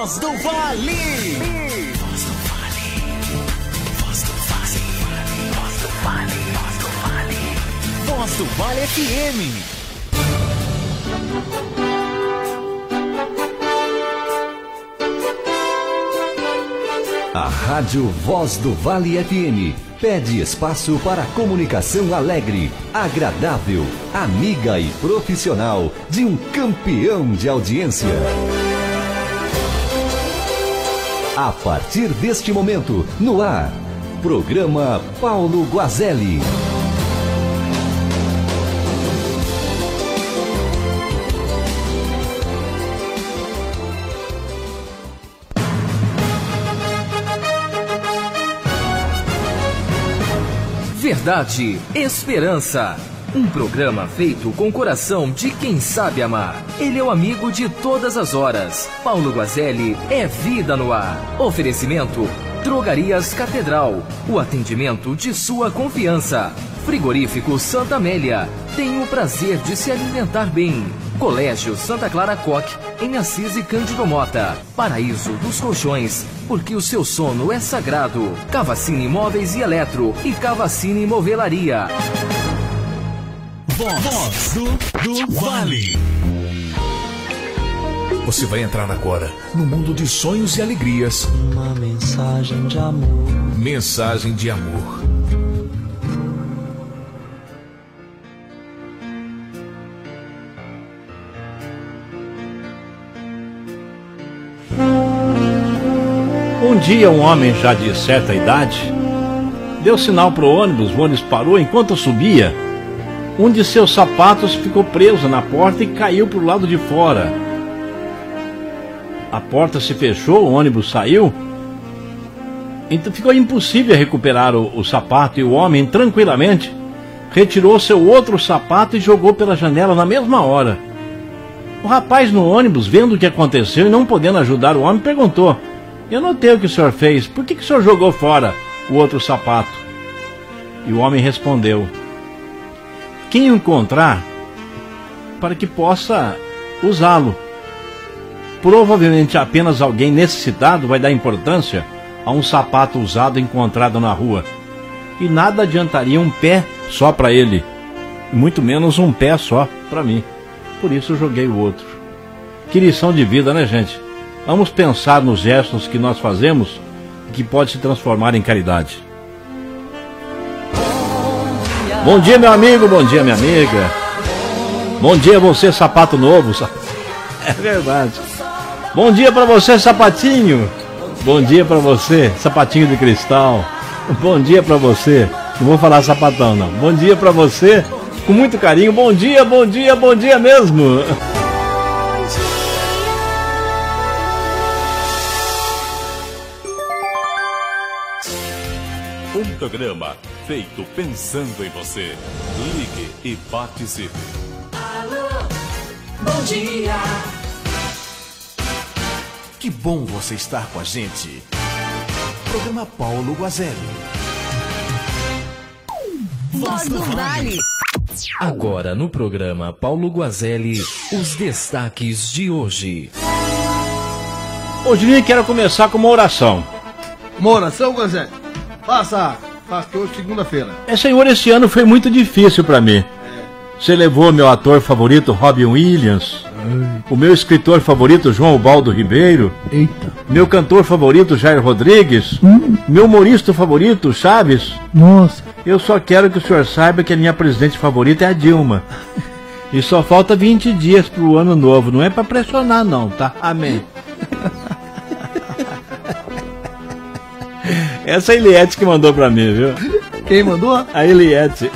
Voz do Vale. Voz do Vale. Voz do Vale. Voz do Vale. Voz do Vale. Voz do Vale FM. A Rádio Voz do Vale FM pede espaço para comunicação alegre, agradável, amiga e profissional de um campeão de audiência. A partir deste momento, no ar, programa Paulo Guazelli. Verdade, Esperança. Um programa feito com o coração de quem sabe amar. Ele é o amigo de todas as horas. Paulo Guazelli é vida no ar. Oferecimento: Drogarias Catedral. O atendimento de sua confiança. Frigorífico Santa Amélia. Tem o prazer de se alimentar bem. Colégio Santa Clara Coque, em Assis e Cândido Mota. Paraíso dos Colchões, porque o seu sono é sagrado. Cavacini Móveis e Eletro e Cavacini Movelaria. Voz do Vale. Você vai entrar agora no mundo de sonhos e alegrias. Uma mensagem de amor. Mensagem de amor. Um dia um homem já de certa idade deu sinal para o ônibus parou. Enquanto subia, um de seus sapatos ficou preso na porta e caiu para o lado de fora. A porta se fechou, o ônibus saiu, então ficou impossível recuperar o sapato, e o homem tranquilamente retirou seu outro sapato e jogou pela janela na mesma hora. O rapaz no ônibus, vendo o que aconteceu e não podendo ajudar o homem, perguntou: "Eu notei o que o senhor fez, por que o senhor jogou fora o outro sapato?" E o homem respondeu: "Quem o encontrar, para que possa usá-lo. Provavelmente apenas alguém necessitado vai dar importância a um sapato usado encontrado na rua. E nada adiantaria um pé só para ele, muito menos um pé só para mim. Por isso eu joguei o outro." Que lição de vida, né, gente? Vamos pensar nos gestos que nós fazemos e que pode se transformar em caridade. Bom dia, meu amigo, bom dia, minha amiga. Bom dia você, sapato novo. É verdade. Bom dia pra você, sapatinho. Bom dia pra você, sapatinho de cristal. Bom dia pra você. Não vou falar sapatão, não. Bom dia pra você, com muito carinho. Bom dia, bom dia, bom dia mesmo. Um programa feito pensando em você. Ligue e participe. Alô, bom dia. Que bom você estar com a gente. Programa Paulo Guazelli. Voz do Vale. Agora no programa Paulo Guazelli, os destaques de hoje. Hoje quero começar com uma oração. Uma oração, Guazelli? Faça que hoje segunda-feira. Senhor, esse ano foi muito difícil para mim. Você levou meu ator favorito, Robin Williams. O meu escritor favorito, João Ubaldo Ribeiro. Eita. Meu cantor favorito, Jair Rodrigues. Meu humorista favorito, Chaves. Nossa. Eu só quero que o senhor saiba que a minha presidente favorita é a Dilma. E só falta 20 dias pro ano novo. Não é pra pressionar não, tá? Amém. Essa é a Eliette que mandou pra mim, viu? Quem mandou? A Eliette.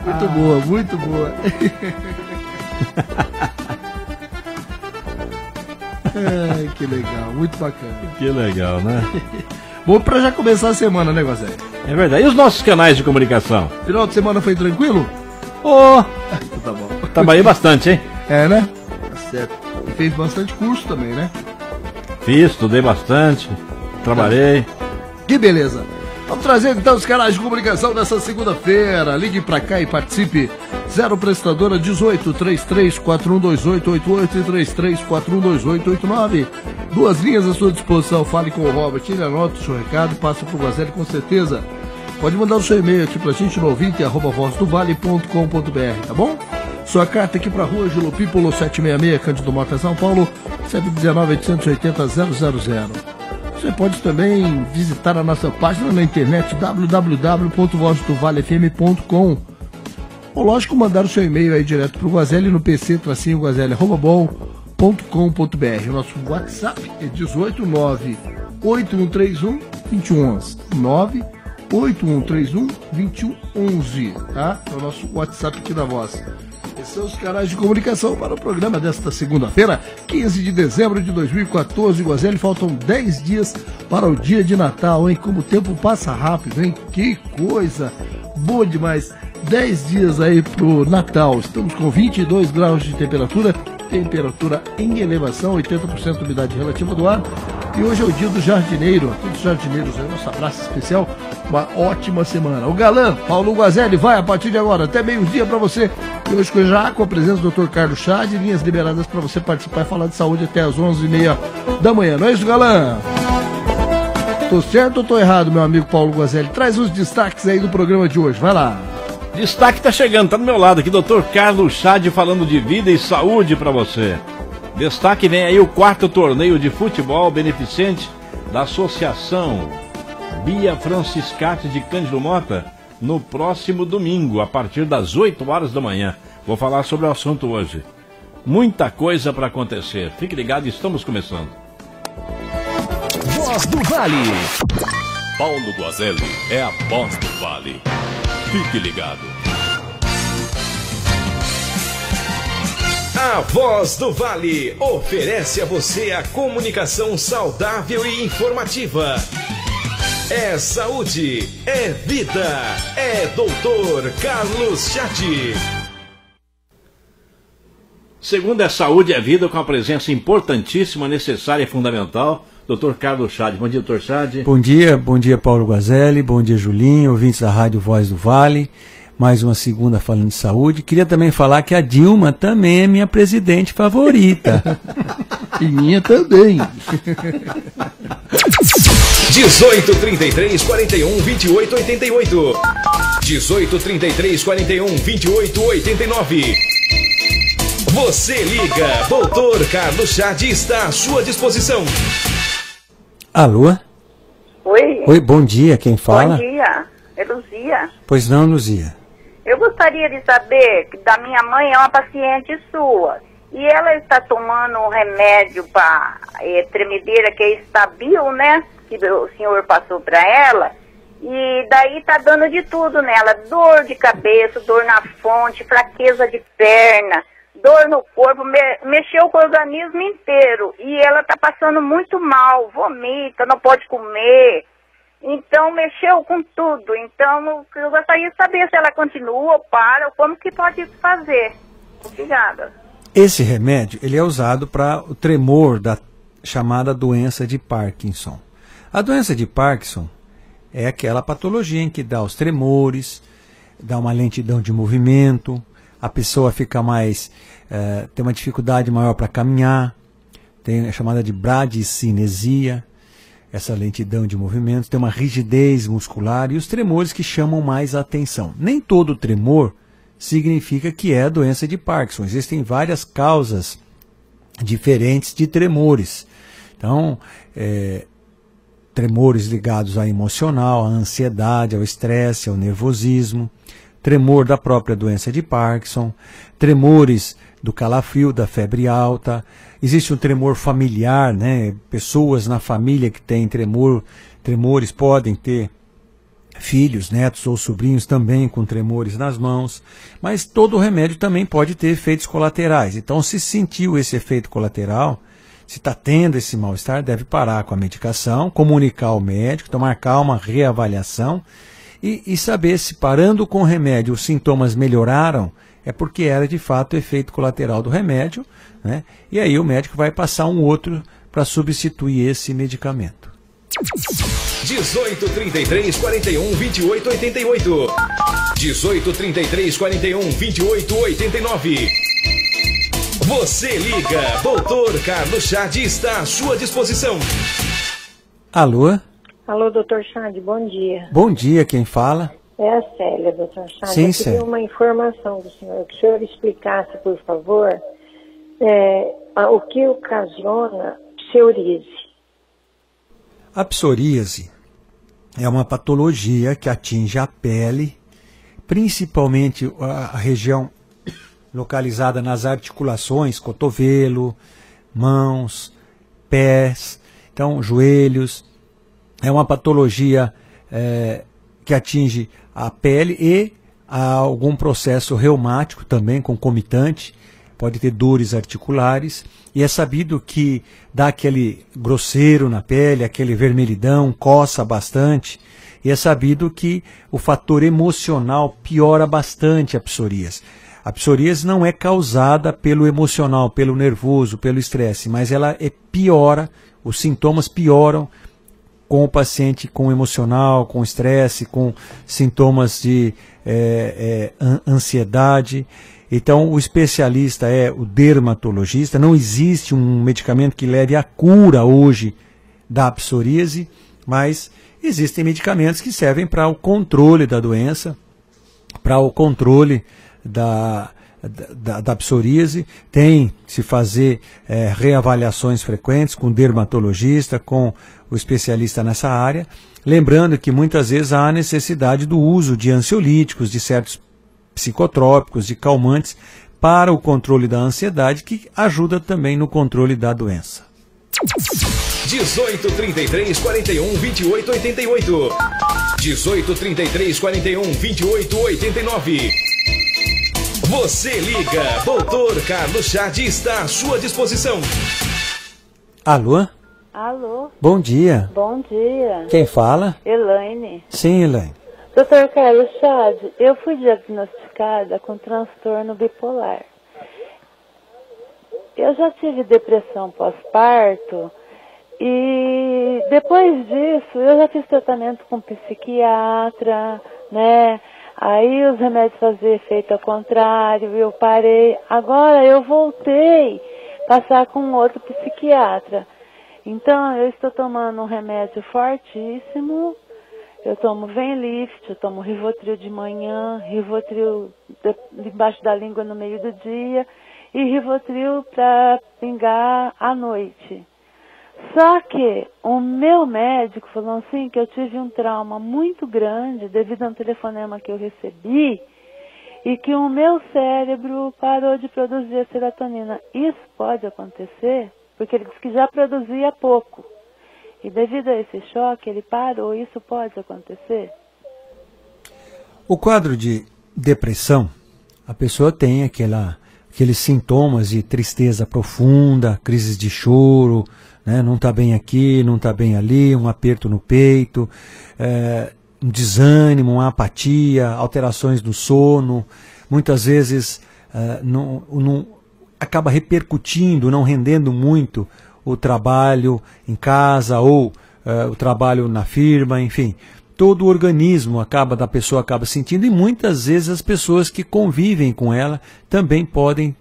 Muito boa, muito boa. Ai, que legal, muito bacana. Que legal, né? Bom pra já começar a semana, né, Guazelli? É verdade. E os nossos canais de comunicação? Final de semana foi tranquilo? Tá bom. Trabalhei bastante, hein? É, né? Tá certo. E fez bastante curso também, né? Fiz, estudei bastante, trabalhei. Que beleza. Vamos trazer então os canais de comunicação nessa segunda-feira. Ligue pra cá e participe. 0 prestadora 18 33412888 e 33412889. Duas linhas à sua disposição. Fale com o Robert, ele anota o seu recado, passa pro Guazelli com certeza. Pode mandar o seu e-mail aqui pra gente no ouvinte@vozdovale.com.br, tá bom? Sua carta aqui pra rua Gilo Pípolo 766, Cândido Mota, São Paulo, 119-880-000. Você pode também visitar a nossa página na internet www.vozdovalefm.com, ou lógico mandar o seu e-mail aí direto pro Guazelli no pc-guazelli@bol.com.br. O nosso WhatsApp é 189-8131-2111, 98131-2111, tá? É o nosso WhatsApp aqui da Voz. Esses são os canais de comunicação para o programa desta segunda-feira, 15 de dezembro de 2014. Guazelli, faltam 10 dias para o dia de Natal, hein? Como o tempo passa rápido, hein? Que coisa boa demais. 10 dias aí pro Natal. Estamos com 22 graus de temperatura em elevação, 80% de umidade relativa do ar. E hoje é o dia do jardineiro. A todos os jardineiros aí, nosso abraço especial. Uma ótima semana. O galã Paulo Guazelli vai a partir de agora até meio-dia para você. E hoje já com a presença do Dr. Carlos Chad, linhas liberadas para você participar e falar de saúde até às 11h30 da manhã. Não é isso, galã? Tô certo ou tô errado, meu amigo Paulo Guazelli? Traz os destaques aí do programa de hoje. Vai lá. Destaque tá chegando, tá do meu lado aqui, Dr. Carlos Chad, falando de vida e saúde para você. Destaque vem aí o 4º torneio de futebol beneficente da Associação Bia Franciscati de Cândido Mota, no próximo domingo, a partir das 8 horas da manhã. Vou falar sobre o assunto hoje. Muita coisa para acontecer. Fique ligado, estamos começando. Voz do Vale. Paulo Guazelli é a voz do Vale. Fique ligado. A Voz do Vale oferece a você a comunicação saudável e informativa. É saúde, é vida, é Dr. Carlos Chad. Segundo é saúde, é vida, com a presença importantíssima, necessária e fundamental, Dr. Carlos Chad. Bom dia, Dr. Chad. Bom dia, Paulo Guazelli, bom dia, Julinho, ouvintes da Rádio Voz do Vale. Mais uma segunda falando de saúde. Queria também falar que a Dilma também é minha presidente favorita. E minha também. 18 33 41 28 88. 18 33 41 28 89. Você liga, Dr. Carlos Chad está à sua disposição. Alô? Oi, bom dia, quem fala? Bom dia, é Luzia. Pois não, Luzia. Eu gostaria de saber que da minha mãe é uma paciente sua e ela está tomando um remédio para tremedeira que é Estabil, né? Que o senhor passou para ela, e daí tá dando de tudo nela: dor de cabeça, dor na fonte, fraqueza de perna, dor no corpo, mexeu com o organismo inteiro e ela tá passando muito mal, vomita, não pode comer. Então, mexeu com tudo. Então, eu gostaria de saber se ela continua ou para, ou como que pode fazer. Obrigada. Esse remédio, ele é usado para o tremor da chamada doença de Parkinson. A doença de Parkinson é aquela patologia em que dá os tremores, dá uma lentidão de movimento, a pessoa fica mais, tem uma dificuldade maior para caminhar, tem a chamada de bradicinesia, essa lentidão de movimento, tem uma rigidez muscular e os tremores que chamam mais a atenção. Nem todo tremor significa que é a doença de Parkinson. Existem várias causas diferentes de tremores. Então, tremores ligados ao emocional, à ansiedade, ao estresse, ao nervosismo, tremor da própria doença de Parkinson, tremores do calafrio, da febre alta. Existe um tremor familiar, né? Pessoas na família que têm tremores podem ter filhos, netos ou sobrinhos também com tremores nas mãos, mas todo remédio também pode ter efeitos colaterais. Então, se sentiu esse efeito colateral, se está tendo esse mal-estar, deve parar com a medicação, comunicar ao médico, então marcar uma reavaliação e saber se parando com o remédio os sintomas melhoraram, é porque era de fato o efeito colateral do remédio, né? E aí o médico vai passar um outro para substituir esse medicamento. 18 33 41 28 88. 18 33 41 28 89. Você liga, Dr. Carlos Chade está à sua disposição. Alô? Alô, doutor Chade, bom dia. Bom dia, quem fala? É a Célia, doutor Chade. Sim, eu Célia. queria uma informação do senhor, que o senhor explicasse, por favor, o que ocasiona psoríase. A psoríase é uma patologia que atinge a pele, principalmente a região localizada nas articulações, cotovelo, mãos, pés, então joelhos. É uma patologia que atinge a pele e algum processo reumático também concomitante, pode ter dores articulares, e é sabido que dá aquele grosseiro na pele, aquele vermelhidão, coça bastante, e é sabido que o fator emocional piora bastante a psoríase. A psoríase não é causada pelo emocional, pelo nervoso, pelo estresse, mas ela piora, os sintomas pioram com o paciente com emocional, com estresse, com sintomas de ansiedade. Então, o especialista é o dermatologista. Não existe um medicamento que leve à cura hoje da psoríase, mas existem medicamentos que servem para o controle da doença, para o controle da psoríase. Tem que se fazer reavaliações frequentes com o dermatologista, com o especialista nessa área. Lembrando que muitas vezes há necessidade do uso de ansiolíticos, de certos psicotrópicos, de calmantes, para o controle da ansiedade, que ajuda também no controle da doença. 18 33 41 28 88. 18 33 41 28 89. Você liga, Dr. Carlos Chade está à sua disposição. Alô? Alô? Bom dia. Bom dia. Quem fala? Elaine. Sim, Elaine. Dr. Carlos Chade, eu fui diagnosticada com transtorno bipolar. Eu já tive depressão pós-parto e depois disso eu já fiz tratamento com psiquiatra, né? Aí os remédios faziam efeito ao contrário, eu parei. Agora eu voltei a passar com outro psiquiatra. Então eu estou tomando um remédio fortíssimo. Eu tomo Venlift, eu tomo Rivotril de manhã, Rivotril debaixo da língua no meio do dia e Rivotril para pingar à noite. Só que o meu médico falou assim que eu tive um trauma muito grande devido a um telefonema que eu recebi e que o meu cérebro parou de produzir a serotonina. Isso pode acontecer porque ele disse que já produzia pouco. E devido a esse choque, ele parou. Isso pode acontecer? O quadro de depressão, a pessoa tem aqueles sintomas de tristeza profunda, crises de choro, né? Não está bem aqui, não está bem ali, um aperto no peito, um desânimo, uma apatia, alterações do sono. Muitas vezes não acaba repercutindo, não rendendo muito o trabalho em casa ou o trabalho na firma, enfim. Todo o organismo da pessoa acaba sentindo, e muitas vezes as pessoas que convivem com ela também podem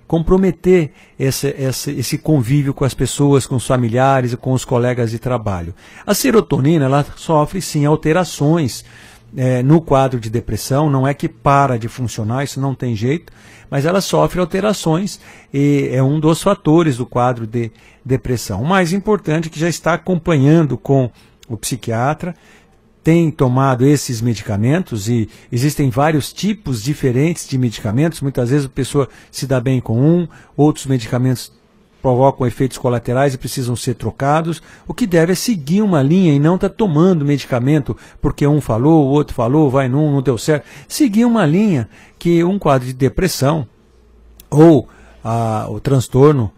comprometer esse convívio com as pessoas, com os familiares e com os colegas de trabalho. A serotonina, ela sofre sim alterações no quadro de depressão, não é que para de funcionar, isso não tem jeito, mas ela sofre alterações e é um dos fatores do quadro de depressão. O mais importante é que já está acompanhando com o psiquiatra, tem tomado esses medicamentos, e existem vários tipos diferentes de medicamentos. Muitas vezes a pessoa se dá bem com outros medicamentos provocam efeitos colaterais e precisam ser trocados. O que deve é seguir uma linha e não estar tomando medicamento porque um falou, o outro falou, vai não deu certo. Seguir uma linha que um quadro de depressão ou o transtorno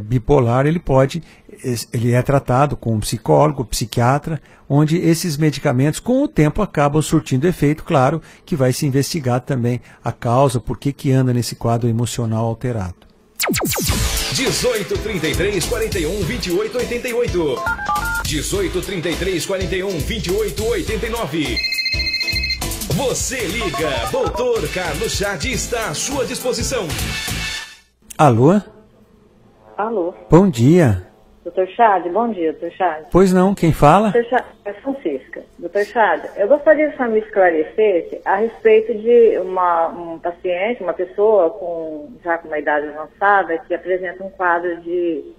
bipolar, ele é tratado com um psicólogo, psiquiatra, onde esses medicamentos com o tempo acabam surtindo efeito. Claro que vai se investigar também a causa, por que anda nesse quadro emocional alterado. 18 33 41 28 88. 18 33 41 28 89. Você liga, Dr. Carlos Chade está à sua disposição. Alô? Alô? Bom dia. Doutor Chade, bom dia, doutor Chade. Pois não, quem fala? Doutor Chade, é Francisca. Doutor Chade, eu gostaria que o senhor me esclarecesse a respeito de um paciente, uma pessoa já com uma idade avançada, que apresenta um quadro de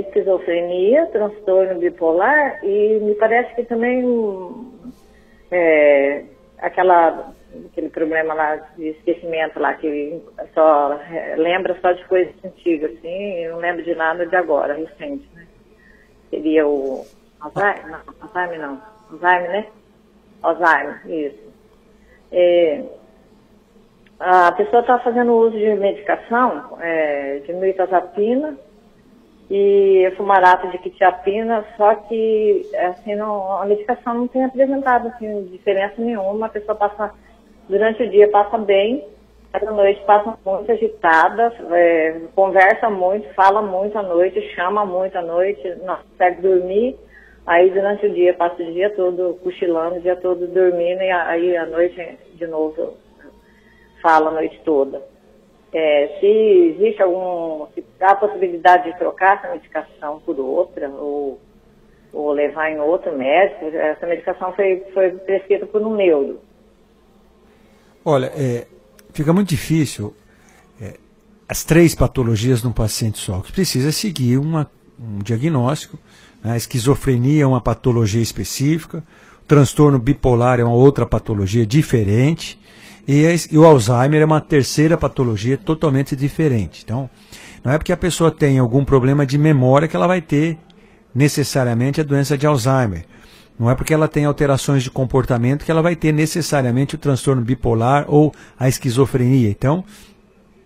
esquizofrenia, transtorno bipolar e me parece que também aquele problema lá de esquecimento lá, que só lembra só de coisas antigas, assim, não lembra de nada de agora, recente, né? Seria o Alzheimer? Não, Alzheimer não. Alzheimer, né? Alzheimer, isso. A pessoa está fazendo uso de medicação, de mirtazapina e fumarato de quetiapina, só que assim, a medicação não tem apresentado assim, diferença nenhuma. A pessoa passa, durante o dia passa bem, à noite passa muito agitada, conversa muito, fala muito à noite, chama muito à noite, não consegue dormir, aí durante o dia passa o dia todo cochilando, o dia todo dormindo, e aí à noite de novo fala a noite toda. Se existe se há a possibilidade de trocar essa medicação por outra, ou levar em outro médico, essa medicação foi prescrita por um neuro. Olha, fica muito difícil as 3 patologias num paciente só. Precisa seguir um diagnóstico. Né? A esquizofrenia é uma patologia específica, o transtorno bipolar é uma outra patologia diferente, e o Alzheimer é uma terceira patologia totalmente diferente. Então, não é porque a pessoa tem algum problema de memória que ela vai ter necessariamente a doença de Alzheimer. Não é porque ela tem alterações de comportamento que ela vai ter necessariamente o transtorno bipolar ou a esquizofrenia. Então,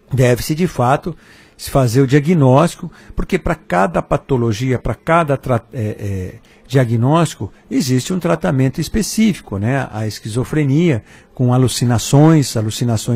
deve-se de fato se fazer o diagnóstico, porque para cada patologia, para cada diagnóstico, existe um tratamento específico, né? A esquizofrenia com alucinações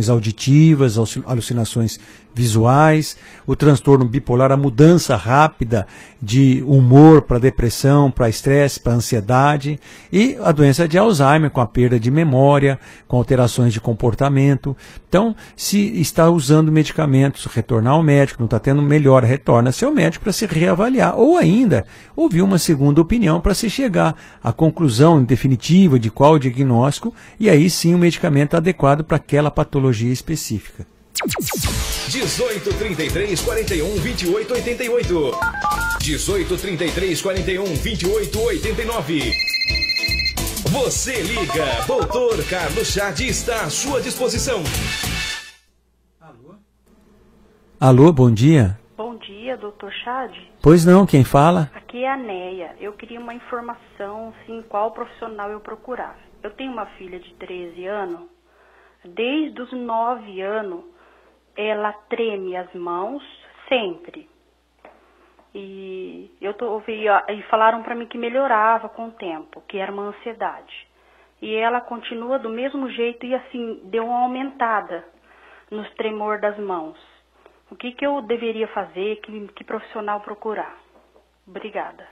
auditivas, alucinações visuais, o transtorno bipolar, a mudança rápida de humor para depressão, para estresse, para ansiedade, e a doença de Alzheimer com a perda de memória, com alterações de comportamento. Então, se está usando medicamentos, retornar ao médico, não está tendo melhora, retorna ao seu médico para se reavaliar, ou ainda ouvir uma segunda opinião para se chegar à conclusão definitiva de qual o diagnóstico, e aí sim o medicamento adequado para aquela patologia específica. 18 33 41 28 88. 18 33 41 28 89. Você liga, Dr. Carlos Chade está à sua disposição. Alô, bom dia. Bom dia, Dr. Chade. Pois não, quem fala? Aqui é a Neia. Eu queria uma informação, assim, qual profissional eu procurar. Eu tenho uma filha de 13 anos. Desde os 9 anos, ela treme as mãos sempre. E e falaram para mim que melhorava com o tempo, que era uma ansiedade. E ela continua do mesmo jeito e assim, deu uma aumentada nos tremor das mãos. O que eu deveria fazer, que profissional procurar? Obrigada.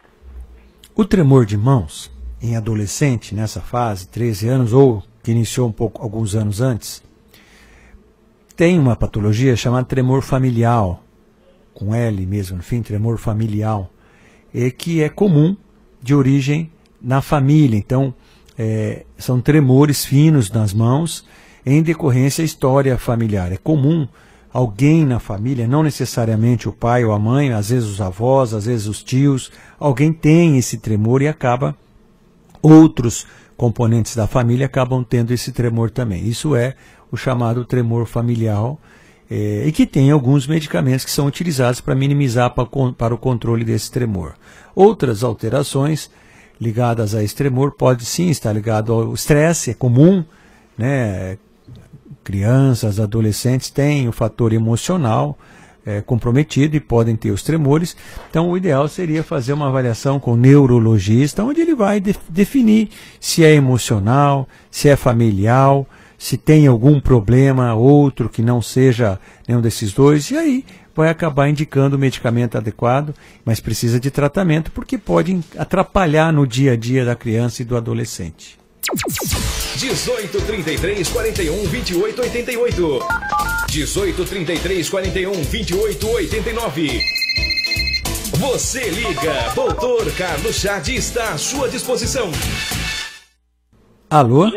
O tremor de mãos, em adolescente, nessa fase, 13 anos, ou que iniciou alguns anos antes, tem uma patologia chamada tremor familiar, com L mesmo, no fim, tremor familiar, que é comum, de origem na família. Então, são tremores finos nas mãos, em decorrência da história familiar. É comum alguém na família, não necessariamente o pai ou a mãe, às vezes os avós, às vezes os tios, alguém tem esse tremor e outros componentes da família acabam tendo esse tremor também. Isso é o chamado tremor familiar, e que tem alguns medicamentos que são utilizados para minimizar para o controle desse tremor. Outras alterações ligadas a esse tremor pode sim estar ligado ao estresse, é comum, né? Crianças, adolescentes têm o fator emocional comprometido e podem ter os tremores. Então o ideal seria fazer uma avaliação com o neurologista, onde ele vai definir se é emocional, se é familiar, se tem algum problema, outro que não seja nenhum desses dois, e aí vai acabar indicando o medicamento adequado, mas precisa de tratamento porque pode atrapalhar no dia a dia da criança e do adolescente. 18 33 41 28 88. 18 33 41 28 89. Você liga, Dr. Carlos Chade está à sua disposição. Alô?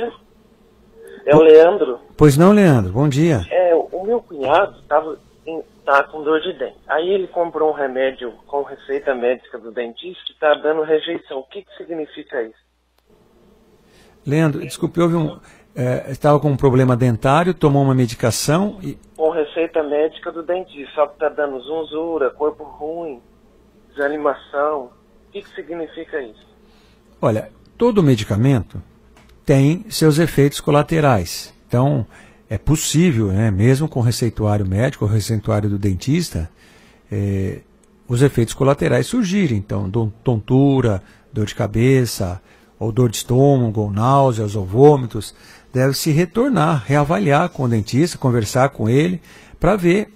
É o Leandro. Pois não, Leandro, bom dia. O meu cunhado tá com dor de dente. Aí ele comprou um remédio com receita médica do dentista e tá dando rejeição. O que significa isso? Leandro, desculpe, estava com um problema dentário, tomou uma medicação e... Com receita médica do dentista, só que tá dando zonzura, corpo ruim, desanimação. O que significa isso? Olha, todo medicamento tem seus efeitos colaterais. Então, é possível, né, mesmo com receituário médico, ou receituário do dentista, os efeitos colaterais surgirem. Então, tontura, dor de cabeça, ou dor de estômago, ou náuseas, ou vômitos, deve-se retornar, reavaliar com o dentista, conversar com ele, para ver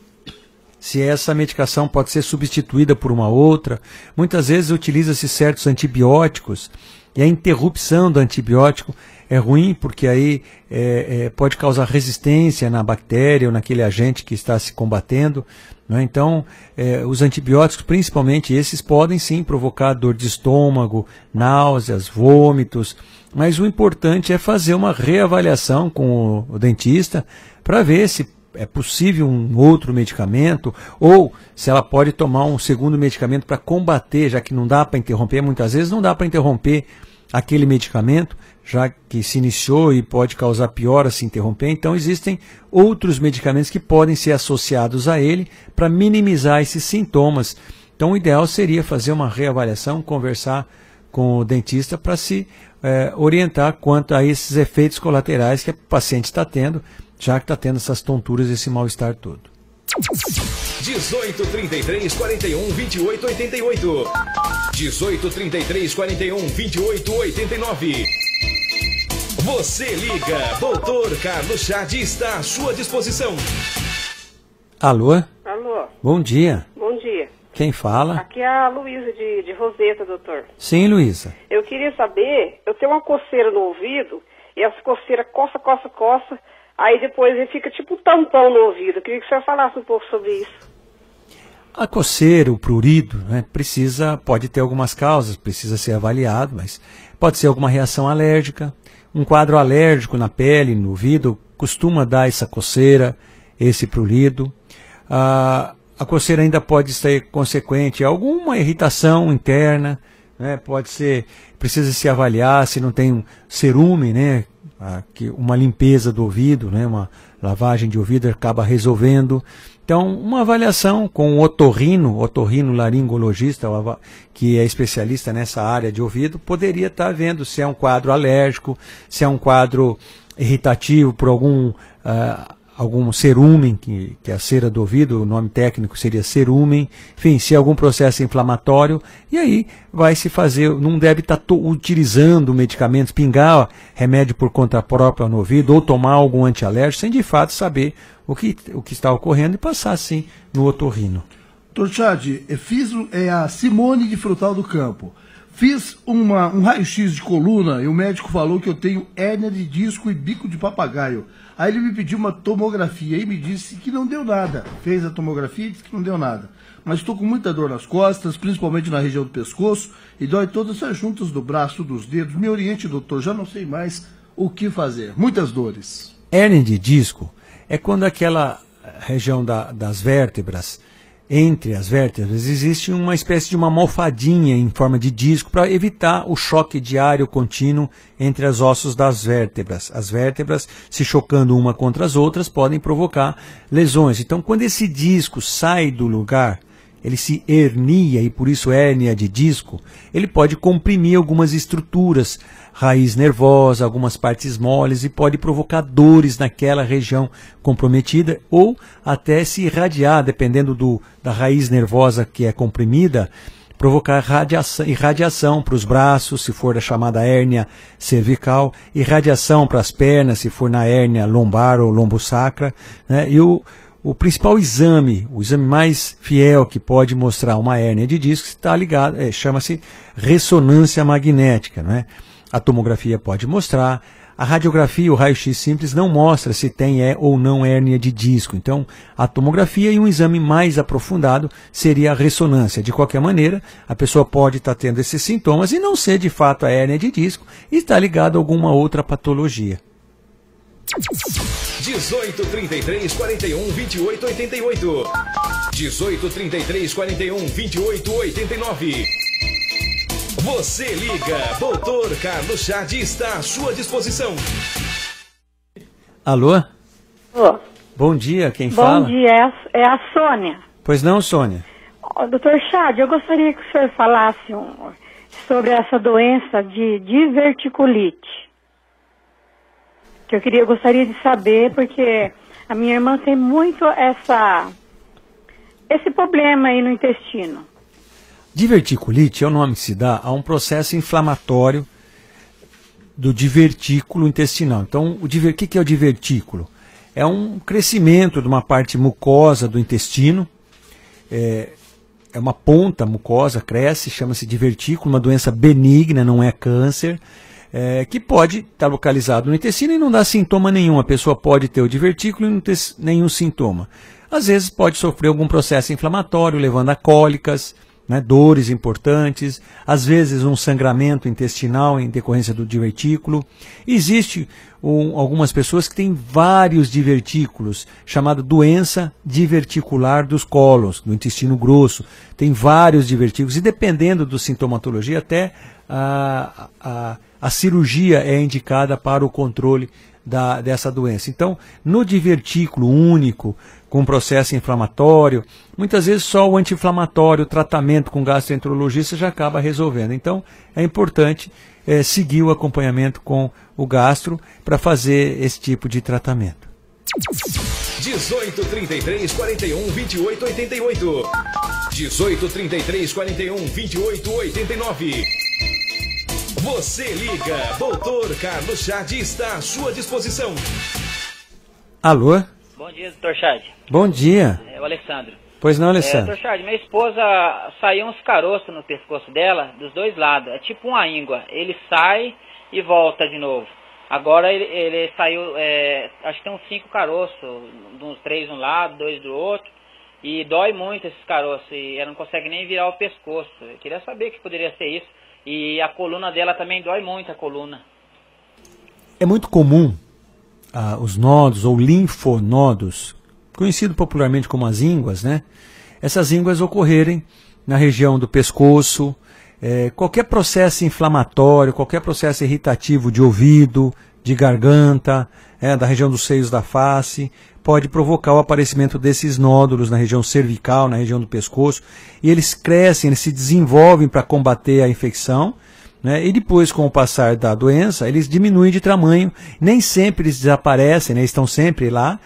se essa medicação pode ser substituída por uma outra. Muitas vezes utiliza-se certos antibióticos, e a interrupção do antibiótico é ruim, porque aí pode causar resistência na bactéria ou naquele agente que está se combatendo, né? Então, os antibióticos, principalmente esses, podem sim provocar dor de estômago, náuseas, vômitos, mas o importante é fazer uma reavaliação com o dentista para ver se é possível um outro medicamento, ou se ela pode tomar um segundo medicamento para combater, já que não dá para interromper, muitas vezes não dá para interromper aquele medicamento, já que se iniciou e pode causar piora se interromper. Então existem outros medicamentos que podem ser associados a ele para minimizar esses sintomas. Então o ideal seria fazer uma reavaliação, conversar com o dentista para se orientar quanto a esses efeitos colaterais que o paciente está tendo, já que está tendo essas tonturas, esse mal-estar todo. 18 33 41 28 88. 18 33 41 28 89. Você liga, Dr. Carlos Chade está à sua disposição. Alô? Alô? Bom dia. Bom dia. Quem fala? Aqui é a Luísa de Roseta, doutor. Sim, Luísa. Eu queria saber, eu tenho uma coceira no ouvido, e essa coceira coça, aí depois ele fica tipo um tampão no ouvido. Eu queria que o senhor falasse um pouco sobre isso. A coceira, o prurido, né, pode ter algumas causas, precisa ser avaliado, mas pode ser alguma reação alérgica. Um quadro alérgico na pele, no ouvido, costuma dar essa coceira, esse prurido. A coceira ainda pode ser consequente a alguma irritação interna, né, precisa se avaliar se não tem um cerume, né, uma limpeza do ouvido, né, uma lavagem de ouvido acaba resolvendo. Então, uma avaliação com o otorrinolaringologista, que é especialista nessa área de ouvido, poderia estar vendo se é um quadro alérgico, se é um quadro irritativo por algum cerumen, que é a cera do ouvido, o nome técnico seria cerumen, enfim, se é algum processo inflamatório, e aí vai se fazer, não deve estar utilizando medicamentos, pingar remédio por conta própria no ouvido, ou tomar algum antialérgico, sem de fato saber o que está ocorrendo e passar sim no otorrino. Doutor Chade, a Simone de Frutal do Campo. Fiz um raio-x de coluna e o médico falou que eu tenho hérnia de disco e bico de papagaio. Aí ele me pediu uma tomografia e me disse que não deu nada. Fez a tomografia e disse que não deu nada. Mas estou com muita dor nas costas, principalmente na região do pescoço, e dói todas as juntas do braço, dos dedos. Me oriente, doutor, já não sei mais o que fazer. Muitas dores. Hérnia de disco é quando aquela região das vértebras, entre as vértebras, existe uma espécie de uma almofadinha em forma de disco para evitar o choque diário contínuo entre os ossos das vértebras. As vértebras, se chocando uma contra as outras, podem provocar lesões. Então, quando esse disco sai do lugar, ele se hernia, e por isso hérnia de disco, ele pode comprimir algumas estruturas, raiz nervosa, algumas partes moles, e pode provocar dores naquela região comprometida, ou até se irradiar, dependendo da raiz nervosa que é comprimida, provocar irradiação para os braços, se for a chamada hérnia cervical, irradiação para as pernas, se for na hérnia lombar ou lombosacra, né? E o principal exame, o exame mais fiel que pode mostrar uma hérnia de disco, está ligado, chama-se ressonância magnética, não é? A tomografia pode mostrar, a radiografia, o raio-x simples não mostra se tem ou não hérnia de disco. Então, a tomografia e um exame mais aprofundado seria a ressonância. De qualquer maneira, a pessoa pode estar tendo esses sintomas e não ser de fato a hérnia de disco e estar ligado a alguma outra patologia. 18 33 41 28 88. 18 33 41 28 89. Você liga, Dr. Carlos Chad está à sua disposição. Alô? Alô? Bom dia, quem fala? Bom dia, é a Sônia. Pois não, Sônia? Dr. Chad, eu gostaria que o senhor falasse sobre essa doença de diverticulite. Que eu gostaria de saber, porque a minha irmã tem muito esse problema aí no intestino. Diverticulite é o nome que se dá a um processo inflamatório do divertículo intestinal. Então, o que é o divertículo? É um crescimento de uma parte mucosa do intestino, é uma ponta mucosa, cresce, chama-se divertículo, uma doença benigna, não é câncer, que pode estar localizado no intestino e não dá sintoma nenhum. A pessoa pode ter o divertículo e não ter nenhum sintoma. Às vezes pode sofrer algum processo inflamatório, levando a cólicas, né, dores importantes, às vezes um sangramento intestinal em decorrência do divertículo. Existe algumas pessoas que têm vários divertículos, chamada doença diverticular dos cólons, do intestino grosso. Tem vários divertículos e dependendo da sintomatologia, até a cirurgia é indicada para o controle dessa doença. Então, no divertículo único, com processo inflamatório, muitas vezes só o anti-inflamatório, o tratamento com gastroenterologista já acaba resolvendo. Então, é importante seguir o acompanhamento com o gastro para fazer esse tipo de tratamento. 18 33 41 28 88. 18 33 41 28 89. Você liga, Dr. Carlos Chad está à sua disposição. Alô? Bom dia, Dr. Chad. Bom dia. É o Alessandro. Pois não, Alessandro? Dr. Chad, minha esposa saiu uns caroços no pescoço dela, dos dois lados. É tipo uma íngua. Ele sai e volta de novo. Agora ele saiu, acho que tem uns 5 caroços, uns 3 de um lado, 2 do outro. E dói muito esses caroços. E ela não consegue nem virar o pescoço. Eu queria saber que poderia ser isso. E a coluna dela também dói muito, a coluna. É muito comum os nodos ou linfonodos, conhecido popularmente como as ínguas, né? Essas ínguas ocorrerem na região do pescoço, qualquer processo inflamatório, qualquer processo irritativo de ouvido, de garganta, da região dos seios da face, pode provocar o aparecimento desses nódulos na região cervical, na região do pescoço, e eles crescem, eles se desenvolvem para combater a infecção, né? E depois, com o passar da doença, eles diminuem de tamanho, nem sempre eles desaparecem, né? Estão sempre lá,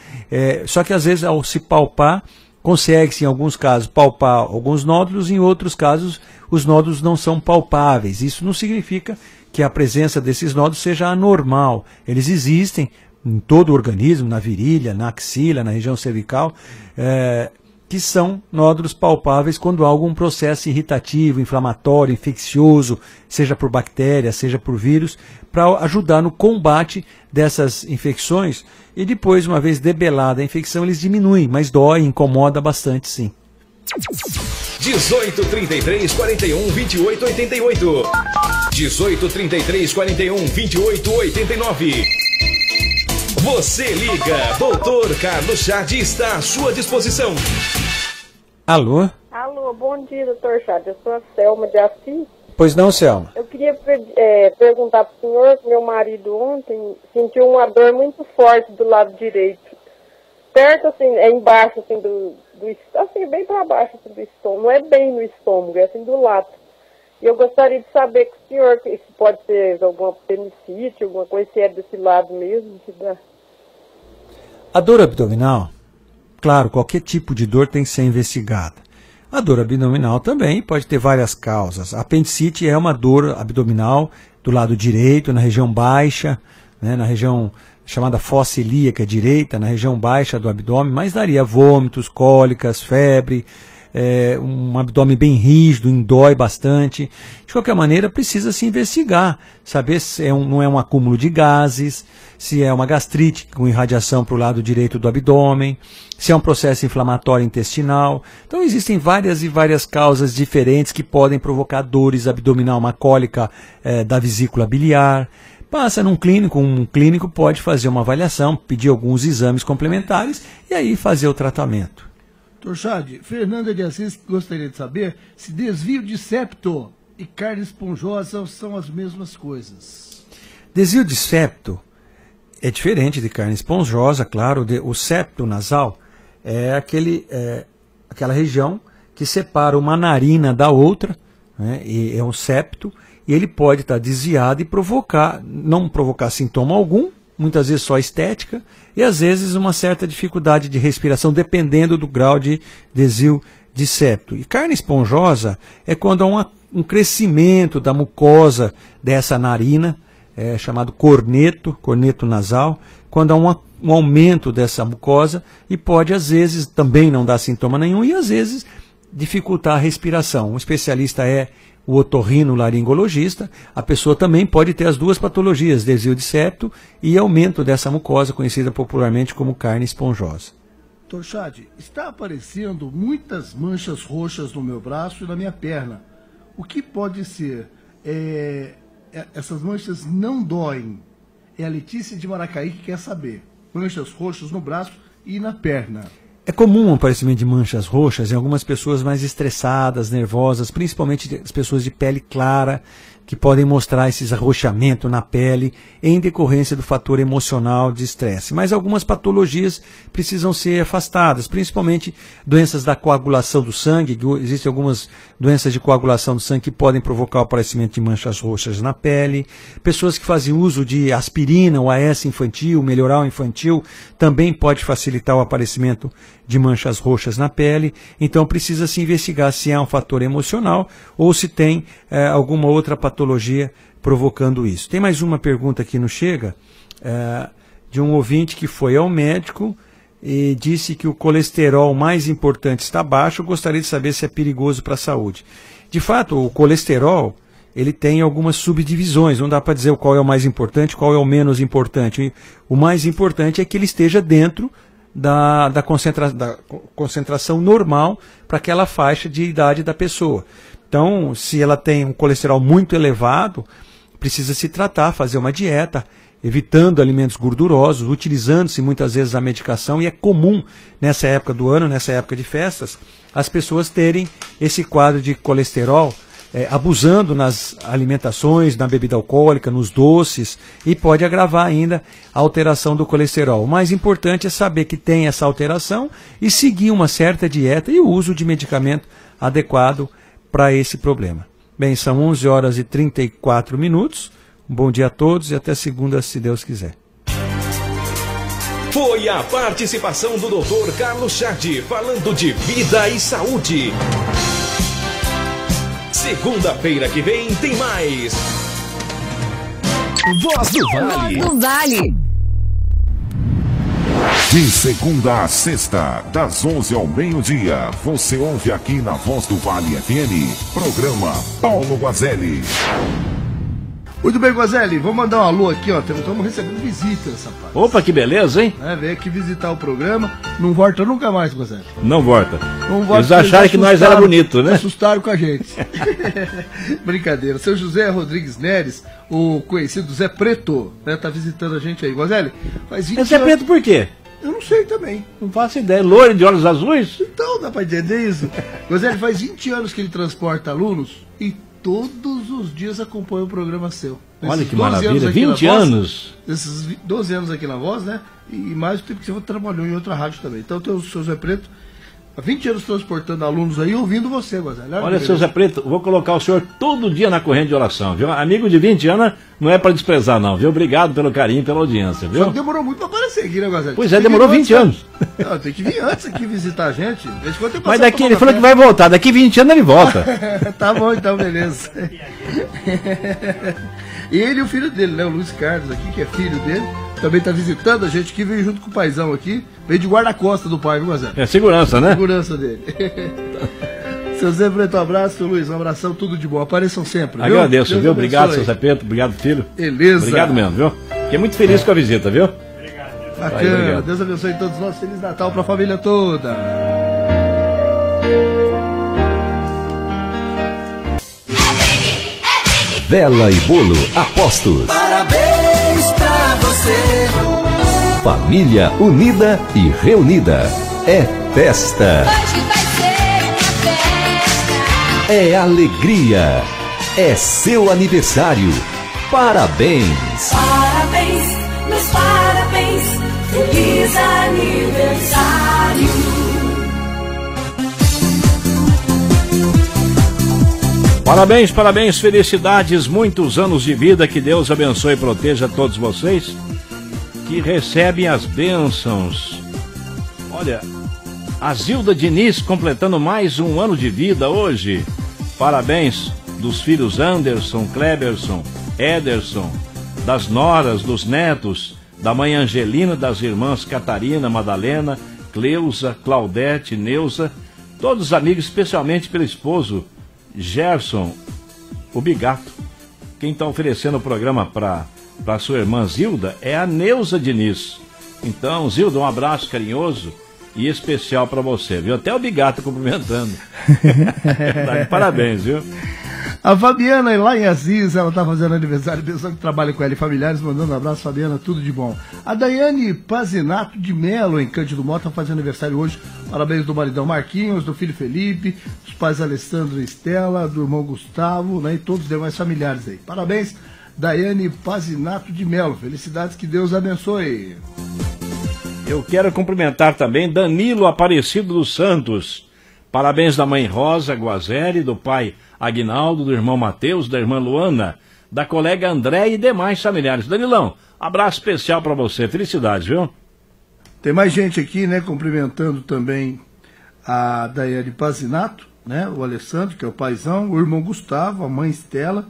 só que às vezes ao se palpar, consegue-se em alguns casos palpar alguns nódulos, em outros casos os nódulos não são palpáveis. Isso não significa que a presença desses nódulos seja anormal, eles existem em todo o organismo, na virilha, na axila, na região cervical, que são nódulos palpáveis quando há algum processo irritativo, inflamatório, infeccioso, seja por bactéria, seja por vírus, para ajudar no combate dessas infecções. E depois, uma vez debelada a infecção, eles diminuem, mas dói, incomoda bastante, sim. 18 33 41 28 88. 18 33 41 28 89. Você liga, Dr. Carlos Chad está à sua disposição. Alô? Alô, bom dia, Dr. Chad. Eu sou a Selma de Assis. Pois não, Selma? Eu queria perguntar para o senhor que meu marido ontem sentiu uma dor muito forte do lado direito. Perto, assim, embaixo, assim, assim, bem para baixo assim, do estômago. Não é bem no estômago, é assim, do lado. E eu gostaria de saber com o senhor se pode ser alguma apendicite, alguma coisa, se é desse lado mesmo, se dá. A dor abdominal, claro, qualquer tipo de dor tem que ser investigada. A dor abdominal também pode ter várias causas. A apendicite é uma dor abdominal do lado direito, na região baixa, né, na região chamada fossa ilíaca direita, na região baixa do abdômen, mas daria vômitos, cólicas, febre, um abdômen bem rígido, indói bastante. De qualquer maneira, precisa se investigar, saber se não é um acúmulo de gases, se é uma gastrite com irradiação para o lado direito do abdômen, se é um processo inflamatório intestinal. Então existem várias causas diferentes que podem provocar dores abdominal, uma cólica da vesícula biliar. Passa num clínico, um clínico pode fazer uma avaliação, pedir alguns exames complementares e aí fazer o tratamento. Dr. Chad, Fernanda de Assis gostaria de saber se desvio de septo e carne esponjosa são as mesmas coisas. Desvio de septo é diferente de carne esponjosa, claro. O septo nasal é aquela região que separa uma narina da outra, né, e é um septo, e ele pode estar desviado e não provocar sintoma algum, muitas vezes só estética, e às vezes uma certa dificuldade de respiração, dependendo do grau de desvio de septo. E carne esponjosa é quando há um crescimento da mucosa dessa narina, chamado corneto nasal, quando há um aumento dessa mucosa e pode às vezes também não dar sintoma nenhum e às vezes dificultar a respiração. O especialista é o otorrinolaringologista. A pessoa também pode ter as duas patologias, desvio de septo e aumento dessa mucosa, conhecida popularmente como carne esponjosa. Dr. Chad, está aparecendo muitas manchas roxas no meu braço e na minha perna. O que pode ser? Essas manchas não doem. É a Letícia de Maracaí que quer saber. Manchas roxas no braço e na perna. É comum o aparecimento de manchas roxas em algumas pessoas mais estressadas, nervosas, principalmente as pessoas de pele clara, que podem mostrar esse arroxamento na pele em decorrência do fator emocional de estresse. Mas algumas patologias precisam ser afastadas, principalmente doenças da coagulação do sangue. Existem algumas doenças de coagulação do sangue que podem provocar o aparecimento de manchas roxas na pele. Pessoas que fazem uso de aspirina, o AS infantil, melhoral infantil, também pode facilitar o aparecimento de manchas roxas na pele. Então precisa se investigar se é um fator emocional ou se tem alguma outra patologia provocando isso. Tem mais uma pergunta aqui no Chega, de um ouvinte que foi ao médico e disse que o colesterol mais importante está baixo. Gostaria de saber se é perigoso para a saúde. De fato, o colesterol ele tem algumas subdivisões, não dá para dizer qual é o mais importante, qual é o menos importante. O mais importante é que ele esteja dentro da concentração normal para aquela faixa de idade da pessoa. Então, se ela tem um colesterol muito elevado, precisa se tratar, fazer uma dieta, evitando alimentos gordurosos, utilizando-se muitas vezes a medicação, e é comum nessa época do ano, nessa época de festas, as pessoas terem esse quadro de colesterol, abusando nas alimentações, na bebida alcoólica, nos doces, e pode agravar ainda a alteração do colesterol. O mais importante é saber que tem essa alteração e seguir uma certa dieta e o uso de medicamento adequado para esse problema. Bem, são 11 horas e 34 minutos. Um bom dia a todos e até segunda, se Deus quiser. Foi a participação do Dr. Carlos Chad, falando de vida e saúde. Segunda-feira que vem tem mais. Voz do Vale. Voz do Vale. De segunda a sexta, das 11 ao meio-dia, você ouve aqui na Voz do Vale FM, programa Paulo Guazelli. Muito bem, Guazelli, vou mandar um alô aqui, ó. Estamos recebendo visitas, rapaz. Opa, que beleza, hein? Veio aqui visitar o programa. Não volta nunca mais, Guazelli. Não volta. Não volta. Eles acharam que nós era bonito, né? Assustaram com a gente. Brincadeira. Seu José Rodrigues Neres, o conhecido Zé Preto, né, tá visitando a gente aí. Guazelli, faz 20 anos... Zé Preto por quê? Eu não sei também. Não faço ideia. Loiro de olhos azuis? Então, dá pra entender isso. Guazelli, faz 20 anos que ele transporta alunos e todos os dias acompanha o programa seu. Olha que maravilha, 20 anos. Esses 12 anos aqui na Voz, né? E mais o tempo que você trabalhou em outra rádio também. Então tem o seu Zé Preto, há 20 anos transportando alunos aí, ouvindo você, Guazelli. Olha, seu Zé Preto, vou colocar o senhor todo dia na corrente de oração, viu? Amigo de 20 anos não é para desprezar, não, viu? Obrigado pelo carinho, pela audiência, viu? Só demorou muito para aparecer aqui, né, Guazelli? Pois é, demorou 20 anos. Não, tem que vir antes aqui visitar a gente. Mas daqui, ele falou que vai voltar, daqui 20 anos ele volta. Tá bom, então, beleza. Ele e o filho dele, né? O Luiz Carlos aqui, que é filho dele, também tá visitando a gente aqui, veio junto com o paizão aqui, veio de guarda-costa do pai, viu, Gazé? É segurança, né? Segurança dele. Seu Zé Preto, um abraço, seu Luiz, um abração, tudo de bom. Apareçam sempre, viu? Agradeço, Deus viu? abençoe. Obrigado, seu Zé Preto, obrigado, filho. Beleza. Obrigado mesmo, viu? Fiquei muito feliz com a visita, viu? Bacana, Deus abençoe todos nós, Feliz Natal pra família toda. Vela e Bolo Apostos. Parabéns pra você. Família unida e reunida. É festa. Hoje vai ser uma festa. É alegria. É seu aniversário. Parabéns. Parabéns, meus parabéns. Feliz aniversário. Parabéns, parabéns, felicidades, muitos anos de vida, que Deus abençoe e proteja todos vocês que recebem as bênçãos. Olha, a Zilda Diniz completando mais um ano de vida hoje. Parabéns dos filhos Anderson, Kleberson, Ederson, das noras, dos netos, da mãe Angelina, das irmãs Catarina, Madalena, Cleusa, Claudete, Neuza, todos os amigos, especialmente pelo esposo Gerson, o Bigato. Quem está oferecendo o programa para sua irmã Zilda é a Neuza Diniz. Então, Zilda, um abraço carinhoso e especial para você, viu? Até o Bigato cumprimentando. Parabéns, viu? A Fabiana, lá em Assis, ela tá fazendo aniversário, pessoa que trabalha com ela e familiares, mandando um abraço, Fabiana, tudo de bom. A Daiane Pazinato de Melo, em Cândido Mota, tá fazendo aniversário hoje. Parabéns do maridão Marquinhos, do filho Felipe, dos pais Alessandro e Estela, do irmão Gustavo, né, e todos os demais familiares aí. Parabéns, Daiane Pazinato de Melo. Felicidades, que Deus abençoe. Eu quero cumprimentar também Danilo Aparecido dos Santos. Parabéns da mãe Rosa Guazelli, do pai Aguinaldo, do irmão Mateus, da irmã Luana, da colega André e demais familiares. Danilão, abraço especial para você. Felicidades, viu? Tem mais gente aqui, né, cumprimentando também a Daiane Pazinato, né, o Alessandro, que é o paizão, o irmão Gustavo, a mãe Estela,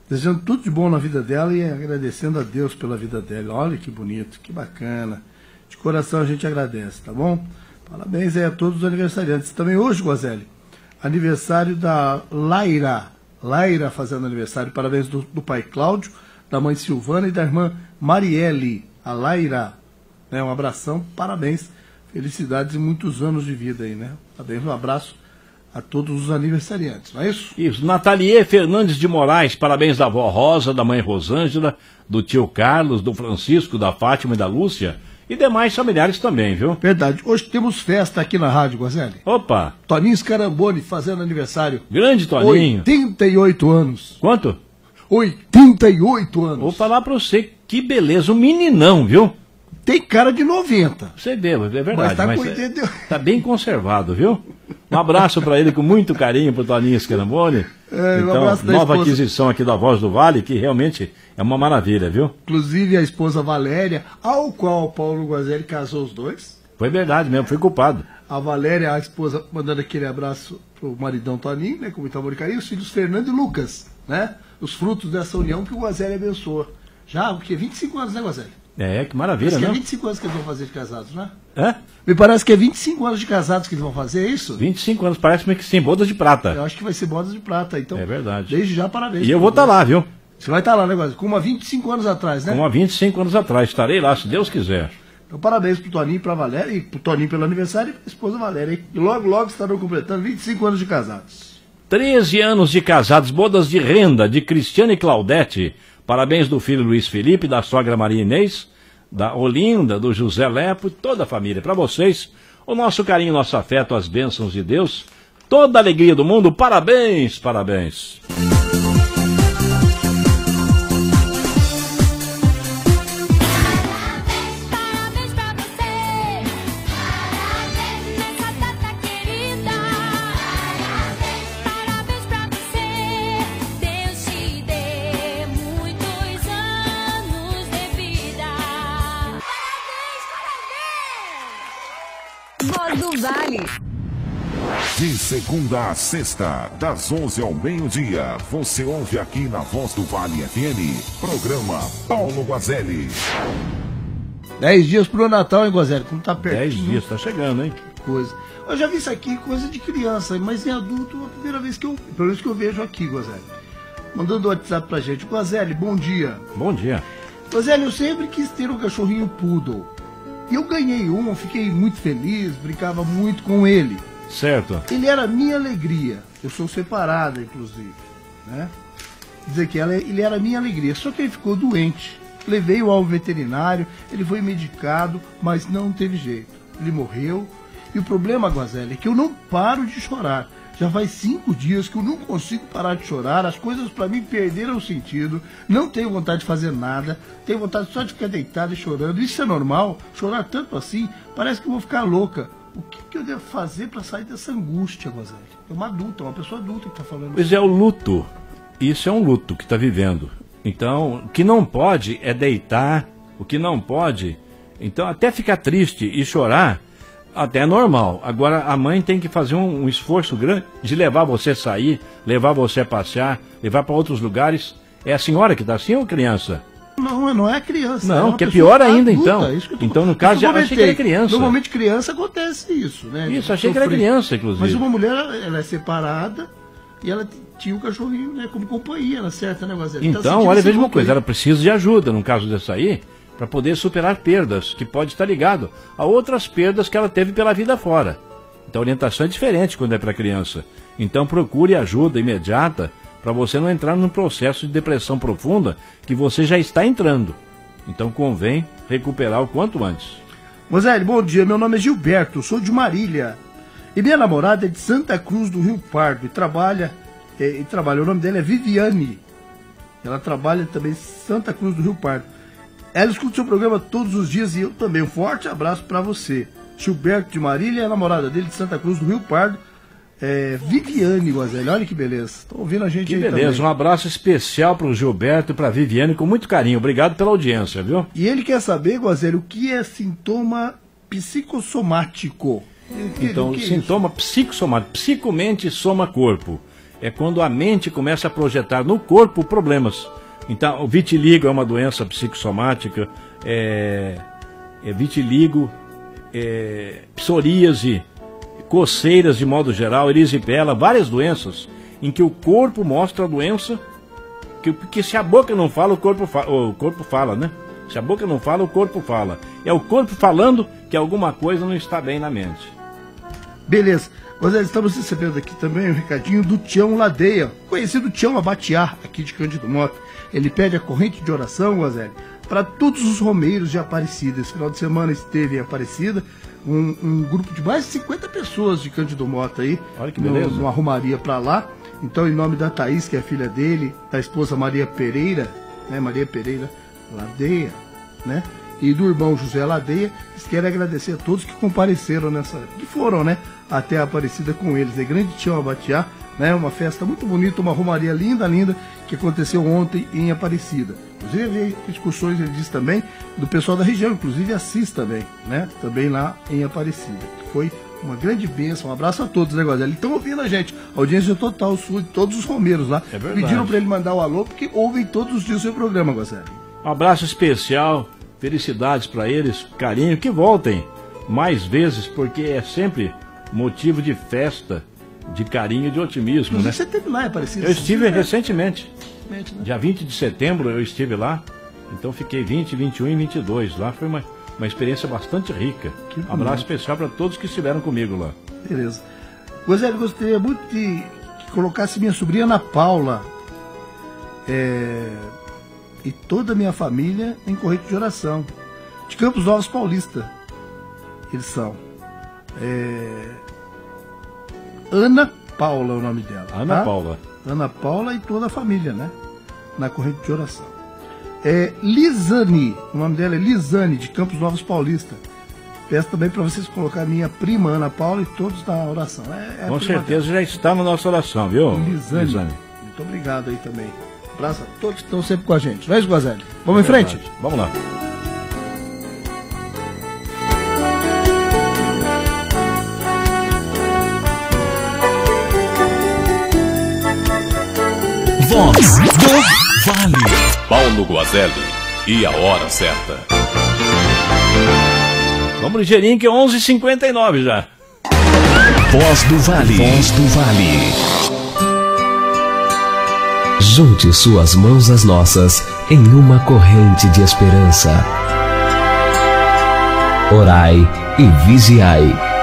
desejando tudo de bom na vida dela e agradecendo a Deus pela vida dela. Olha que bonito, que bacana. De coração a gente agradece, tá bom? Parabéns aí a todos os aniversariantes. Também hoje, Guazelli, aniversário da Laira. Laira fazendo aniversário. Parabéns do pai Cláudio, da mãe Silvana e da irmã Marielle. A Laira, né, um abração, parabéns, felicidades e muitos anos de vida aí, né? Parabéns, um abraço a todos os aniversariantes, não é isso? Isso, Nathalie Fernandes de Moraes, parabéns da avó Rosa, da mãe Rosângela, do tio Carlos, do Francisco, da Fátima e da Lúcia. E demais familiares também, viu? Verdade. Hoje temos festa aqui na Rádio Guazelli. Opa! Toninho Scaramboni fazendo aniversário. Grande Toninho. 88 anos. Quanto? 88 anos. Vou falar pra você, que beleza, um meninão, viu? Tem cara de 90. Você vê, é verdade. Mas tá com 88. Tá bem conservado, viu? Um abraço pra ele com muito carinho pro Toninho Scaramboni. Um então, abraço da nova esposa. aquisição aqui da Voz do Vale, que realmente é uma maravilha, viu? Inclusive a esposa Valéria, ao qual o Paulo Guazelli casou os dois. Foi verdade mesmo, fui culpado. A Valéria, a esposa, mandando aquele abraço pro maridão Toninho, né, com muito amor e carinho, os filhos Fernando e Lucas, né? Os frutos dessa união que o Guazelli abençoou. Já, o quê? 25 anos, né, Guazelli? É, que maravilha, Parece que né? é 25 anos que eles vão fazer de casados, né? É? Me parece que é 25 anos de casados que eles vão fazer, é isso? 25 anos, parece-me que sim, bodas de prata. Eu acho que vai ser bodas de prata, então. É verdade. Desde já, parabéns. E eu vou estar lá, viu? Você vai estar lá, né, Guazelli? Como há 25 anos atrás, né? Como há 25 anos atrás, estarei lá, se Deus quiser. Então, parabéns pro Toninho e pra Valéria, e pro Toninho pelo aniversário e pra esposa Valéria. E logo, logo estarão completando 25 anos de casados. 13 anos de casados, bodas de renda, de Cristiane e Claudete. Parabéns do filho Luiz Felipe, da sogra Maria Inês, da Olinda, do José Lepo, toda a família. Para vocês, o nosso carinho, nosso afeto, as bênçãos de Deus, toda a alegria do mundo. Parabéns, parabéns. De segunda a sexta, das 11 ao meio-dia, você ouve aqui na Voz do Vale FM, programa Paulo Guazelli. 10 dias pro Natal, hein, Guazelli? Como tá pertinho. 10 dias, tá chegando, hein? Que coisa. Eu já vi isso aqui, coisa de criança, mas em adulto é a primeira vez que eu, pelo menos que eu vejo aqui, Guazelli. Mandando o WhatsApp pra gente. Guazelli, bom dia. Bom dia. Guazelli, eu sempre quis ter um cachorrinho poodle. E eu ganhei um, fiquei muito feliz, brincava muito com ele. Certo. Ele era minha alegria. Eu sou separada, inclusive, né? Dizer que ele era minha alegria. Só que ele ficou doente. Levei-o ao veterinário, ele foi medicado, mas não teve jeito. Ele morreu. E o problema, Guazelli, é que eu não paro de chorar. Já faz 5 dias que eu não consigo parar de chorar. As coisas pra mim perderam o sentido. Não tenho vontade de fazer nada. Tenho vontade só de ficar deitado e chorando. Isso é normal? Chorar tanto assim? Parece que eu vou ficar louca. O que eu devo fazer pra sair dessa angústia, Guazelli? É uma adulta, uma pessoa adulta que tá falando. Pois é, o luto. Isso é um luto que tá vivendo. Então, o que não pode é deitar. O que não pode... Então, até ficar triste e chorar... Até é normal. Agora a mãe tem que fazer um esforço grande de levar você a sair, levar você a passear, levar para outros lugares. É a senhora que está assim ou criança? Não é criança. Não, que é pior ainda adulta, então. Então no caso já achei que era criança. Normalmente criança acontece isso, né? Isso, achei que era criança, inclusive. Mas uma mulher, ela é separada e ela tinha o cachorrinho, né, como companhia, ela certa, né, Guazelli? Então, olha, veja uma coisa, ela precisa de ajuda no caso dessa aí, para poder superar perdas, que pode estar ligado a outras perdas que ela teve pela vida fora. Então a orientação é diferente quando é para criança. Então procure ajuda imediata para você não entrar num processo de depressão profunda que você já está entrando. Então convém recuperar o quanto antes. Guazelli, bom dia, meu nome é Gilberto, sou de Marília. E minha namorada é de Santa Cruz do Rio Pardo e trabalha, o nome dela é Viviane. Ela trabalha também em Santa Cruz do Rio Pardo. Ela escuta o seu programa todos os dias e eu também. Um forte abraço para você. Gilberto de Marília, a namorada dele de Santa Cruz do Rio Pardo. Viviane, Guazelli, olha que beleza. Estão ouvindo a gente que aí beleza, também. Um abraço especial para o Gilberto e para a Viviane com muito carinho. Obrigado pela audiência, viu? E ele quer saber, Guazelli, o que é sintoma psicossomático? Então, sintoma psicossomático. Psicomente soma corpo. É quando a mente começa a projetar no corpo problemas. Então, o vitiligo é uma doença psicossomática, vitiligo, psoríase, coceiras de modo geral, erisipela, várias doenças em que o corpo mostra a doença, que se a boca não fala, o corpo fala, né? Se a boca não fala, o corpo fala. É o corpo falando que alguma coisa não está bem na mente. Beleza. Nós estamos recebendo aqui também um recadinho do Tião Ladeia, conhecido Tião Abatiá, aqui de Cândido Mota. Ele pede a corrente de oração, Guazelli, para todos os romeiros de Aparecida. Esse final de semana esteve em Aparecida, um grupo de mais de 50 pessoas de Cândido Mota aí. Olha que beleza. Numa romaria para lá. Então, em nome da Thaís, que é a filha dele, da esposa Maria Pereira, né, Maria Pereira Ladeia, né? E do irmão José Ladeia, eles querem agradecer a todos que compareceram que foram, né, até a Aparecida com eles. É grande Tião Abatiá, né, uma festa muito bonita, uma romaria linda, que aconteceu ontem em Aparecida. Inclusive, havia excursões, ele disse também, do pessoal da região, inclusive Assis também, né, também lá em Aparecida. Foi uma grande bênção, um abraço a todos, né, Guazelli? Eles estão ouvindo a gente, audiência total sua, de todos os romeiros lá. É verdade. Pediram para ele mandar o alô, porque ouvem todos os dias o seu programa, Guazelli. Um abraço especial, felicidades para eles, carinho, que voltem mais vezes, porque é sempre motivo de festa, de carinho e de otimismo, né? Você esteve lá, Aparecida? Eu estive recentemente. Né? Dia 20 de setembro eu estive lá, então fiquei 20, 21 e 22 lá. Foi uma experiência bastante rica. Um abraço especial para todos que estiveram comigo lá. Beleza. Guazelli, gostaria muito que colocasse minha sobrinha Ana Paula e toda a minha família em corrente de oração. De Campos Novos Paulista. Eles são. Ana Paula é o nome dela. Ana Paula. Ana Paula e toda a família, né? Na corrente de oração. Lisane, o nome dela é Lisane, de Campos Novos Paulista. Peço também para vocês colocar a minha prima Ana Paula e todos na oração. Com certeza já está na nossa oração, viu? Lisane. Muito obrigado aí também. Um abraço a todos que estão sempre com a gente. Não é isso, Guazelli? Vamos em frente? Vamos lá. Voz do Vale. Paulo Guazelli e a hora certa. Vamos ligeirinho que é 11h59 já. Voz do Vale. Voz do Vale. Junte suas mãos às nossas em uma corrente de esperança. Orai e vigiai.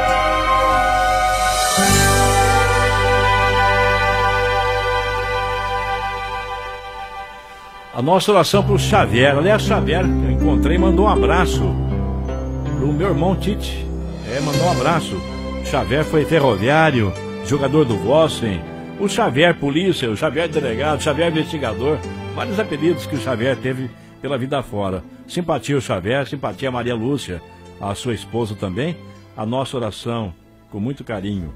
A nossa oração para o Xavier. Aliás, Xavier, que eu encontrei, mandou um abraço para o meu irmão Tite. Mandou um abraço. O Xavier foi ferroviário, jogador do Vossen. O Xavier polícia, o Xavier delegado, o Xavier investigador. Vários apelidos que o Xavier teve pela vida fora. Simpatia o Xavier, simpatia a Maria Lúcia, a sua esposa também. A nossa oração, com muito carinho,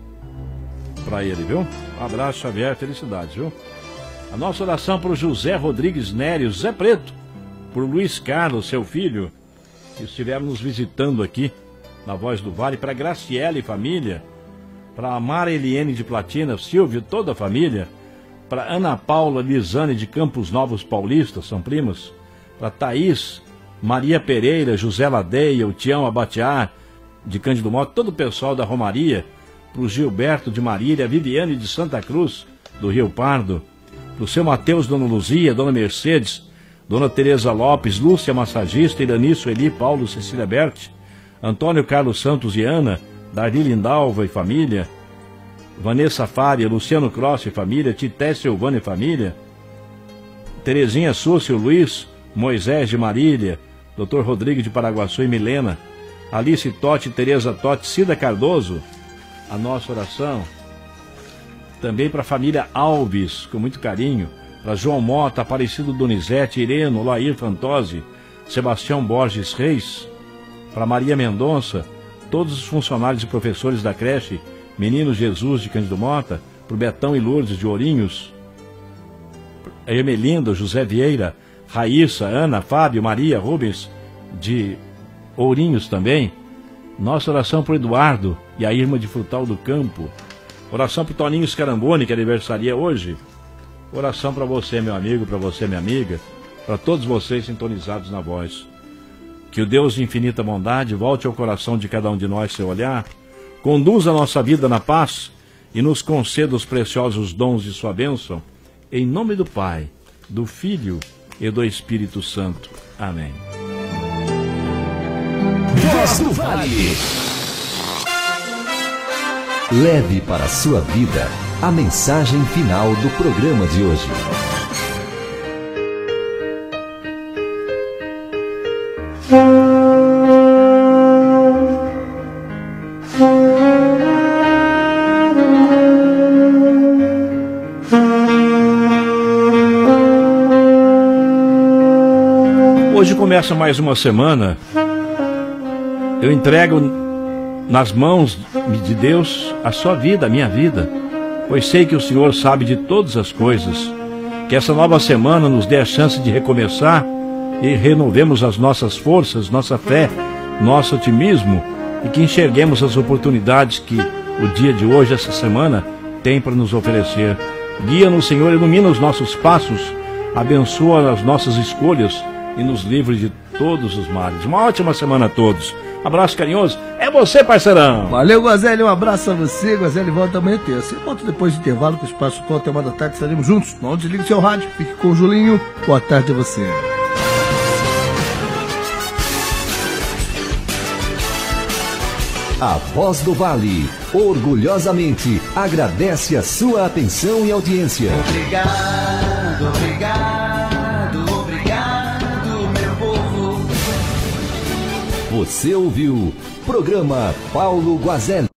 para ele, viu? Um abraço, Xavier, felicidades, viu? A nossa oração para o José Rodrigues Nério, Zé Preto, para o Luiz Carlos, seu filho, que estiveram nos visitando aqui na Voz do Vale, para a Graciela e família, para a Mara Eliene de Platina, Silvio, toda a família, para Ana Paula Lisane de Campos Novos Paulista, são primas, para Thaís, Maria Pereira, José Ladeia, o Tião Abatiar, de Cândido Mota, todo o pessoal da Romaria, para o Gilberto de Marília, a Viviane de Santa Cruz, do Rio Pardo, para o seu Mateus, Dona Luzia, Dona Mercedes, Dona Tereza Lopes, Lúcia Massagista, Irani Sueli, Paulo, Cecília Berti, Antônio Carlos Santos e Ana, Darli Lindalva e família, Vanessa Faria, Luciano Cross e família, Tité Silvana e família, Terezinha Súcio, Luiz, Moisés de Marília, Dr. Rodrigo de Paraguaçu e Milena, Alice Totti, Tereza Totti, Cida Cardoso. A nossa oração também para a família Alves, com muito carinho, para João Mota, Aparecido Donizete, Ireno, Lair Fantozzi, Sebastião Borges Reis, para Maria Mendonça, todos os funcionários e professores da creche Menino Jesus de Cândido Mota, para o Betão e Lourdes de Ourinhos, a Ermelinda, José Vieira, Raíssa, Ana, Fábio, Maria, Rubens de Ourinhos também. Nossa oração para o Eduardo e a Irma de Frutal do Campo. Oração para o Toninho Scaramboni, que aniversaria hoje. Oração para você, meu amigo, para você, minha amiga, para todos vocês sintonizados na voz. Que o Deus de infinita bondade volte ao coração de cada um de nós seu olhar, conduza a nossa vida na paz e nos conceda os preciosos dons de sua bênção, em nome do Pai, do Filho e do Espírito Santo. Amém. Voz do Vale. Leve para a sua vida a mensagem final do programa de hoje. Hoje começa mais uma semana. Eu entrego nas mãos de Deus a sua vida, a minha vida, pois sei que o Senhor sabe de todas as coisas. Que essa nova semana nos dê a chance de recomeçar e renovemos as nossas forças, nossa fé, nosso otimismo, e que enxerguemos as oportunidades que o dia de hoje, essa semana, tem para nos oferecer. Guia-nos, Senhor, ilumina os nossos passos, abençoa as nossas escolhas e nos livre de todos os males. Uma ótima semana a todos. Abraço carinhoso. É você, parceirão. Valeu, Guazelli. Um abraço a você. Guazelli volta amanhã terça. Eu volto depois do intervalo com o Espaço Atual até 1h da tarde. Estaremos juntos. Não desligue seu rádio. Fique com o Julinho. Boa tarde a você. A Voz do Vale, orgulhosamente, agradece a sua atenção e audiência. Obrigado, obrigado, obrigado, meu povo. Você ouviu Programa Paulo Guazelli.